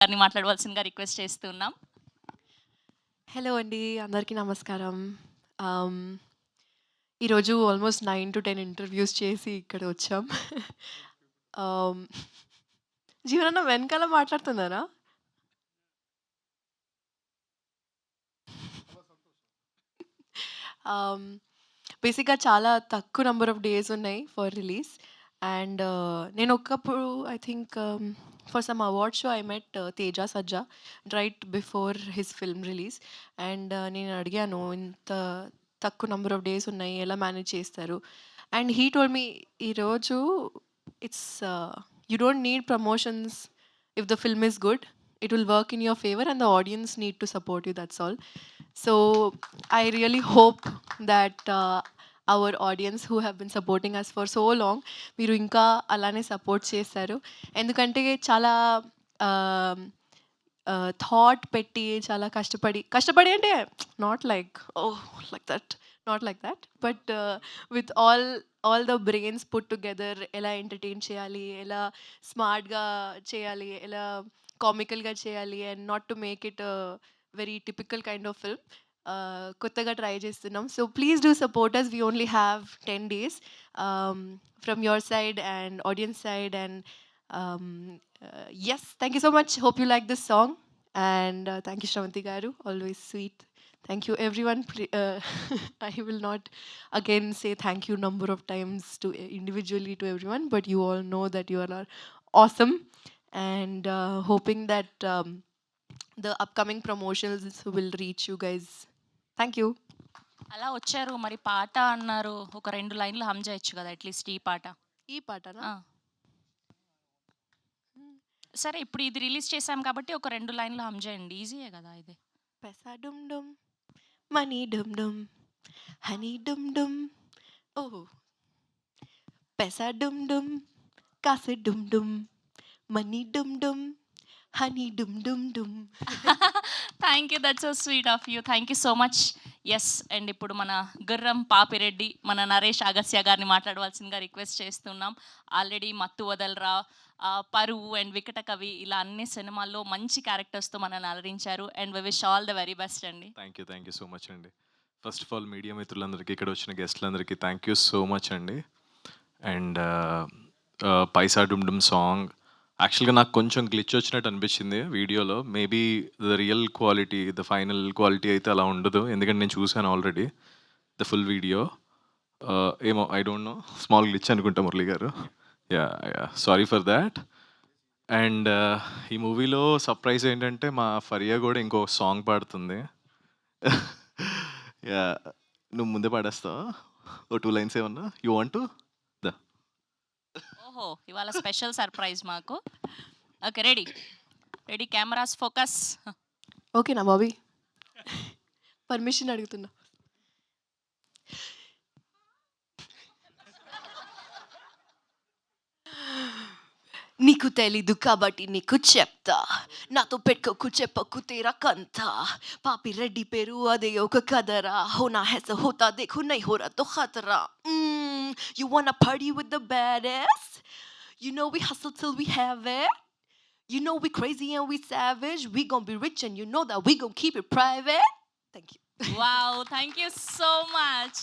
గారిని మాట్లాడవలసిందిగా రిక్వెస్ట్ చేస్తున్నాం. హలో అండి. అందరికీ నమస్కారం. ఆహ్, ఈరోజు ఆల్మోస్ట్ 9-10 ఇంటర్వ్యూస్ చేసి ఇక్కడ వచ్చాం. ఆహ్, జీవనన్న వెనకాల మాట్లాడుతున్నారా? ఆహ్, బేసిక్‌గా చాలా తక్కువ నంబర్ ఆఫ్ డేస్ ఉన్నాయి ఫర్ రిలీజ్. అండ్ నేను ఒకప్పుడు I think for some award show I met Teja Sajja right before his film release. And నేను అడిగాను, ఇంత తక్కువ నంబర్ ఆఫ్ డేస్ ఉన్నాయి, ఎలా మేనేజ్ చేస్తారు? అండ్ హీ టోల్డ్ మీ, ఈరోజు it's you don't need promotions. If the film is good, it will work in your favor and the audience need to support you, that's all. So I really hope that our audience who have been supporting us for so long, మీరు ఇంకా అలానే support చేస్తారు. ఎందుకంటే చాలా thought పెట్టి, చాలా కష్టపడి అంటే not like oh like that, not like that, but with all the brains put together ఎలా ఎంటర్టైన్ చేయాలి, ఎలా స్మార్ట్గా చేయాలి, ఎలా కామికల్గా చేయాలి, and not to make it very typical kind of film. కొత్తగా ట్రై చేస్తున్నాం. So please do support us. We only have 10 days from your side and audience side. And yes, thank you so much. Hope you like this song. And thank you, Shravanti Garu. Always sweet. Thank you, everyone. I will not again say thank you number of times to individually to everyone, but you all know that you all are awesome. And hoping that the upcoming promotions will reach you guys. Thank you. అలా వచ్చారు, మరి పాట అన్నారు. ఒక 2 లైన్‌లు హమ్ చేయొచ్చు కదా at least ఈ పాట. ఈ పాటనా? ఆ! సరే, ఇప్పుడు ఇది రిలీజ్ చేసాం కాబట్టి ఒక 2 లైన్‌లు హమ్ చేయండి. ఈజీయే కదా ఇది. Pesa dum dum, money dum dum, honey dum dum. Oh, pesa dum dum, కాసే dum dum, money dum dum, honey dum dum dum. Thank you. That's so sweet of you. Thank you so much. Yes. And ఇప్పుడు మన గుర్రం పాపిరెడ్డి, మన నరేష్ అగస్య గారిని మాట్లాడవలసిందిగా request చేస్తున్నాం. Already మత్తు వదలరా, పరువు అండ్ వికట కవి ఇలా అన్ని సినిమాల్లో మంచి క్యారెక్టర్స్‌తో మనల్ని అలరించారు. And we wish all the very best అండి. థ్యాంక్ యూ సో మచ్ అండి. ఫస్ట్ ఆఫ్ ఆల్ మీడియా మిత్రులందరికీ, ఇక్కడ వచ్చిన గెస్ట్లందరికీ థ్యాంక్ యూ సో మచ్ అండి. అండ్ పైసా డుమ్ డుమ్ సాంగ్ యాక్చువల్గా నాకు కొంచెం గ్లిచ్ వచ్చినట్టు అనిపించింది వీడియోలో. Maybe the real quality, the final quality అయితే అలా ఉండదు, ఎందుకంటే నేను చూశాను ఆల్రెడీ ద ఫుల్ వీడియో. ఏమో I don't know, small glitch అనుకుంటా మురళి గారు. Yeah sorry for that. And ఈ మూవీలో సర్ప్రైజ్ ఏంటంటే మా ఫరియా కూడా ఇంకో సాంగ్ పాడుతుంది. యా, నువ్వు ముందే పాడేస్తావా? ఓ 2 లైన్స్ ఏమన్నా యూ వాంట్ టు? దా. ఓహో! ఇవాళ స్పెషల్ సర్ప్రైజ్ మాకు. Okay, ready. Ready, cameras focus. ఓకేనా బాబీ? పర్మిషన్ అడుగుతున్నా. నీకు తెలీదు కాబట్టి నీకు చెప్తా, నాతో పెట్టుకోకు చెప్పకు తేరా కంతా. పాపి రెడ్డి పేరు అదే ఒక కదరా, హోనా హెస హోతా దేఖో నై హో రా తో ఖతరా. You wanna party with the baddest? You know we hustle till we have it. You know we crazy and we savage. We gon' be rich and you know that we gon' keep it private. Thank you. Wow! Thank you so much.